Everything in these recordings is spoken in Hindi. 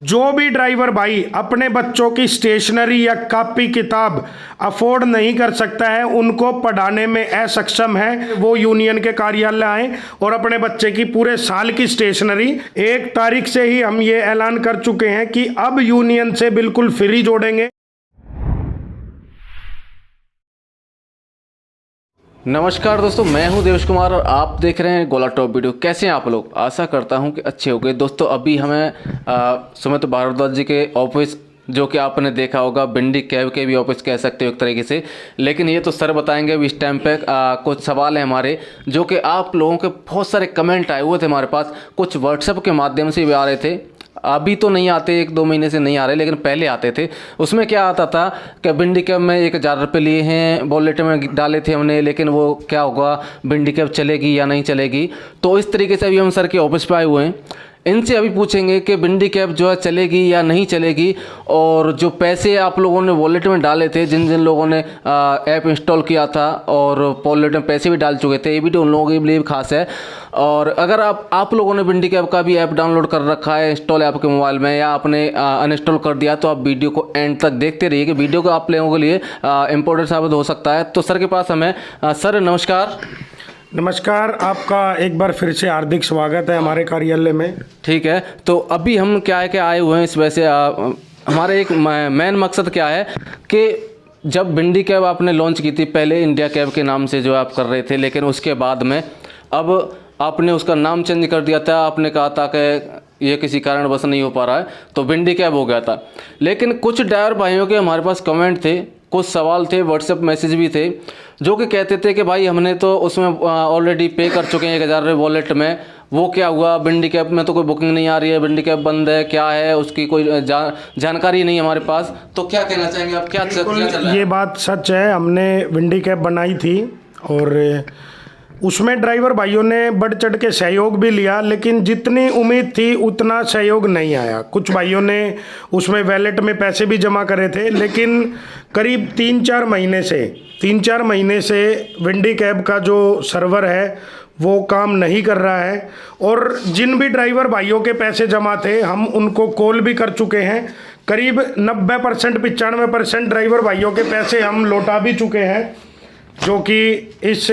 जो भी ड्राइवर भाई अपने बच्चों की स्टेशनरी या कॉपी किताब अफोर्ड नहीं कर सकता है, उनको पढ़ाने में असक्षम है, वो यूनियन के कार्यालय आए और अपने बच्चे की पूरे साल की स्टेशनरी 1 तारीख से ही हम ये ऐलान कर चुके हैं कि अब यूनियन से बिल्कुल फ्री जोड़ेंगे। नमस्कार दोस्तों, मैं हूं देवेश कुमार और आप देख रहे हैं गोला टॉप वीडियो। कैसे हैं आप लोग? आशा करता हूं कि अच्छे हो गए। दोस्तों अभी हमें सुमित भारद्वाज जी के ऑफिस, जो कि आपने देखा होगा भिंडी कैब के भी ऑफिस कह सकते हो एक तरीके से, लेकिन ये तो सर बताएंगे। अभी इस टाइम पे कुछ सवाल हैं हमारे, जो कि आप लोगों के बहुत सारे कमेंट आए हुए थे हमारे पास, कुछ व्हाट्सएप के माध्यम से भी आ रहे थे। अभी तो नहीं आते, 1-2 महीने से नहीं आ रहे, लेकिन पहले आते थे। उसमें क्या आता था कि भिंडी कैब में 1000 रुपये लिए हैं, वॉलेट में डाले थे हमने, लेकिन वो क्या होगा, भिंडी कैब चलेगी या नहीं चलेगी। तो इस तरीके से अभी हम सर के ऑफिस पे आए हुए हैं। इनसे अभी पूछेंगे कि भिंडी कैब जो है चलेगी या नहीं चलेगी, और जो पैसे आप लोगों ने वॉलेट में डाले थे, जिन जिन लोगों ने ऐप इंस्टॉल किया था और वॉलेट में पैसे भी डाल चुके थे, ये वीडियो उन लोगों के लिए भी खास है। और अगर आप लोगों ने भिंडी कैब का भी ऐप डाउनलोड कर रखा है, इंस्टॉल है आपके मोबाइल में, या आपने अनइंस्टॉल कर दिया, तो आप वीडियो को एंड तक देखते रहिए कि वीडियो को आप लोगों के लिए इंपॉर्टेंट साबित हो सकता है। तो सर के पास हमें सर नमस्कार। नमस्कार, आपका एक बार फिर से हार्दिक स्वागत है हमारे कार्यालय में। ठीक है, तो अभी हम क्या है कि आए हुए हैं इस वजह से, हमारे एक मेन मकसद क्या है कि जब भिंडी कैब आपने लॉन्च की थी, पहले इंडिया कैब के नाम से जो आप कर रहे थे, लेकिन उसके बाद में अब आपने उसका नाम चेंज कर दिया था। आपने कहा था कि ये किसी कारणवश नहीं हो पा रहा है, तो भिंडी कैब हो गया था। लेकिन कुछ ड्राइवर भाइयों के हमारे पास कमेंट थे, कुछ सवाल थे, व्हाट्सएप मैसेज भी थे, जो कि कहते थे कि भाई हमने तो उसमें ऑलरेडी पे कर चुके हैं 1000 रुपये वॉलेट में, वो क्या हुआ, भिंडी कैब में तो कोई बुकिंग नहीं आ रही है, भिंडी कैब बंद है, क्या है उसकी कोई जानकारी नहीं है हमारे पास। तो क्या कहना चाहेंगे आप, क्या चल रहा है? ये बात सच है, हमने भिंडी कैब बनाई थी और उसमें ड्राइवर भाइयों ने बढ़ चढ़ के सहयोग भी लिया, लेकिन जितनी उम्मीद थी उतना सहयोग नहीं आया। कुछ भाइयों ने उसमें वैलेट में पैसे भी जमा करे थे, लेकिन करीब 3-4 महीने से भिंडी कैब का जो सर्वर है वो काम नहीं कर रहा है। और जिन भी ड्राइवर भाइयों के पैसे जमा थे, हम उनको कॉल भी कर चुके हैं। करीब 90% 95% ड्राइवर भाइयों के पैसे हम लौटा भी चुके हैं, जो कि इस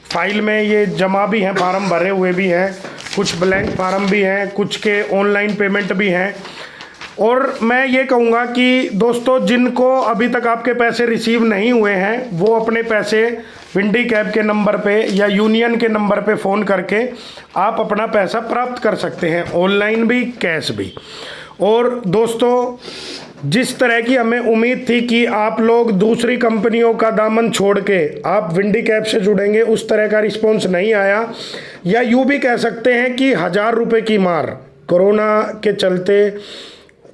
फाइल में ये जमा भी हैं, फार्म भरे हुए भी हैं, कुछ ब्लैंक फार्म भी हैं, कुछ के ऑनलाइन पेमेंट भी हैं। और मैं ये कहूँगा कि दोस्तों, जिनको अभी तक आपके पैसे रिसीव नहीं हुए हैं, वो अपने पैसे भिंडी कैब के नंबर पे या यूनियन के नंबर पे फ़ोन करके आप अपना पैसा प्राप्त कर सकते हैं, ऑनलाइन भी, कैश भी। और दोस्तों, जिस तरह की हमें उम्मीद थी कि आप लोग दूसरी कंपनियों का दामन छोड़ के आप भिंडी कैब से जुड़ेंगे, उस तरह का रिस्पॉन्स नहीं आया। या यूँ भी कह सकते हैं कि 1000 रुपये की मार, कोरोना के चलते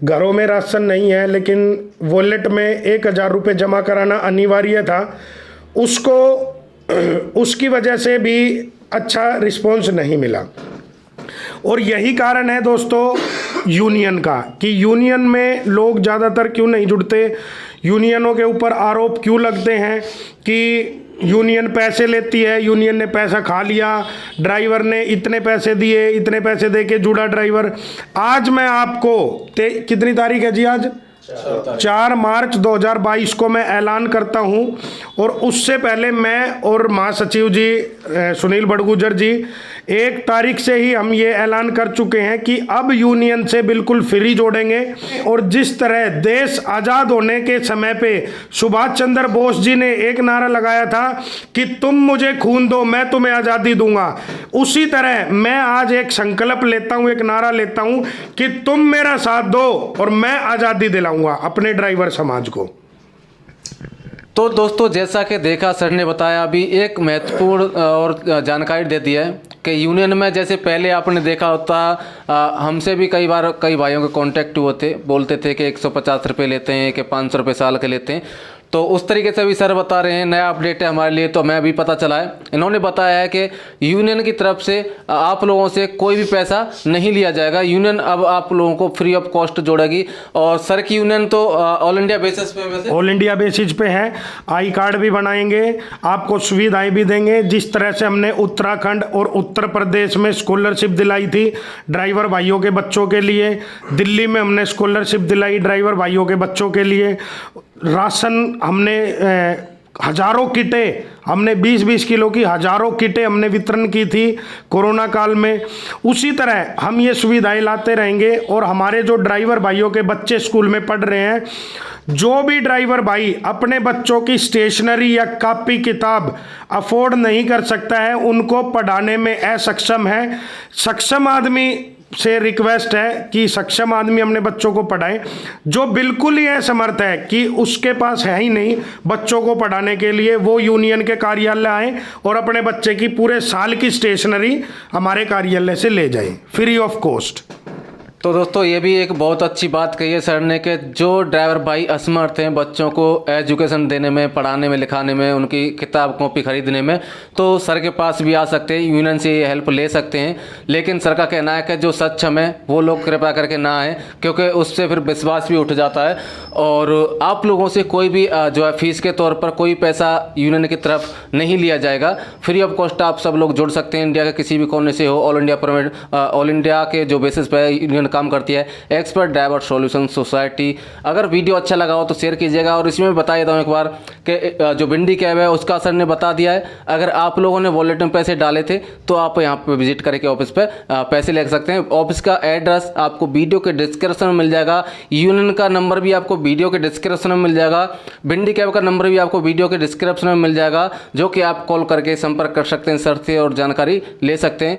घरों में राशन नहीं है, लेकिन वॉलेट में 1000 रुपये जमा कराना अनिवार्य था, उसकी वजह से भी अच्छा रिस्पॉन्स नहीं मिला। और यही कारण है दोस्तों यूनियन का, कि यूनियन में लोग ज़्यादातर क्यों नहीं जुड़ते। यूनियनों के ऊपर आरोप क्यों लगते हैं कि यूनियन पैसे लेती है, यूनियन ने पैसा खा लिया, ड्राइवर ने इतने पैसे दिए, इतने पैसे दे के जुड़ा ड्राइवर। आज मैं आपको कितनी तारीख है जी? आज 4 मार्च 2022 को मैं ऐलान करता हूं, और उससे पहले मैं और महासचिव जी सुनील बड़गुजर जी 1 तारीख से ही हम ये ऐलान कर चुके हैं कि अब यूनियन से बिल्कुल फ्री जोड़ेंगे। और जिस तरह देश आज़ाद होने के समय पे सुभाष चंद्र बोस जी ने एक नारा लगाया था कि तुम मुझे खून दो, मैं तुम्हें आज़ादी दूंगा, उसी तरह मैं आज एक संकल्प लेता हूं, एक नारा लेता हूं कि तुम मेरा साथ दो और मैं आज़ादी दिलाऊंगा अपने ड्राइवर समाज को। तो दोस्तों, जैसा कि देखा, सर ने बताया अभी एक महत्वपूर्ण और जानकारी दे दी है कि यूनियन में जैसे पहले आपने देखा होता, हमसे भी कई भाइयों के कांटेक्ट हुए थे, बोलते थे कि 150 रुपये लेते हैं, कि 500 रुपये साल के लेते हैं। तो उस तरीके से भी सर बता रहे हैं, नया अपडेट है हमारे लिए, तो हमें अभी पता चला है। इन्होंने बताया है कि यूनियन की तरफ से आप लोगों से कोई भी पैसा नहीं लिया जाएगा। यूनियन अब आप लोगों को फ्री ऑफ कॉस्ट जोड़ेगी। और सर की यूनियन तो ऑल इंडिया बेसिस पे, वैसे ऑल इंडिया बेसिस पे है। आई कार्ड भी बनाएंगे, आपको सुविधाएं भी देंगे। जिस तरह से हमने उत्तराखंड और उत्तर प्रदेश में स्कॉलरशिप दिलाई थी ड्राइवर भाइयों के बच्चों के लिए, दिल्ली में हमने स्कॉलरशिप दिलाई ड्राइवर भाइयों के बच्चों के लिए, राशन हमने हजारों किटें, हमने 20-20 किलो की हजारों किटें हमने वितरण की थी कोरोना काल में। उसी तरह हम ये सुविधाएं लाते रहेंगे। और हमारे जो ड्राइवर भाइयों के बच्चे स्कूल में पढ़ रहे हैं, जो भी ड्राइवर भाई अपने बच्चों की स्टेशनरी या कॉपी किताब अफोर्ड नहीं कर सकता है, उनको पढ़ाने में असक्षम है, सक्षम आदमी से रिक्वेस्ट है कि सक्षम आदमी अपने बच्चों को पढ़ाए। जो बिल्कुल ही असमर्थ है कि उसके पास है ही नहीं बच्चों को पढ़ाने के लिए, वो यूनियन के कार्यालय आए और अपने बच्चे की पूरे साल की स्टेशनरी हमारे कार्यालय से ले जाए फ्री ऑफ कॉस्ट। तो दोस्तों ये भी एक बहुत अच्छी बात कही है सर ने कि जो ड्राइवर भाई असमर्थ हैं बच्चों को एजुकेशन देने में, पढ़ाने में, लिखाने में, उनकी किताब कॉपी खरीदने में, तो सर के पास भी आ सकते हैं, यूनियन से ये हेल्प ले सकते हैं। लेकिन सर का कहना है कि जो सक्षम है वो लोग कृपया करके ना आए, क्योंकि उससे फिर विश्वास भी उठ जाता है। और आप लोगों से कोई भी जो है फीस के तौर पर कोई पैसा यूनियन की तरफ नहीं लिया जाएगा। फ्री ऑफ कॉस्ट आप सब लोग जुड़ सकते हैं, इंडिया के किसी भी कोने से हो। ऑल इंडिया के जो बेसिस पे यूनियन काम करती है, एक्सपर्ट ड्राइवर सॉल्यूशन सोसाइटी। अगर वीडियो अच्छा लगा हो तो शेयर कीजिएगा। और इसमें बता देता हूँ एक बार कि जो भिंडी कैब है उसका सर ने बता दिया है, अगर आप लोगों ने वॉलेट में पैसे डाले थे तो आप यहाँ पे विजिट करके ऑफिस पे पैसे ले सकते हैं। ऑफिस का एड्रेस आपको वीडियो के डिस्क्रिप्शन में मिल जाएगा, यूनियन का नंबर भी आपको वीडियो के डिस्क्रिप्शन में मिल जाएगा, भिंडी कैब का नंबर भी आपको वीडियो के डिस्क्रिप्शन में मिल जाएगा, जो कि आप कॉल करके संपर्क कर सकते हैं सर से और जानकारी ले सकते हैं।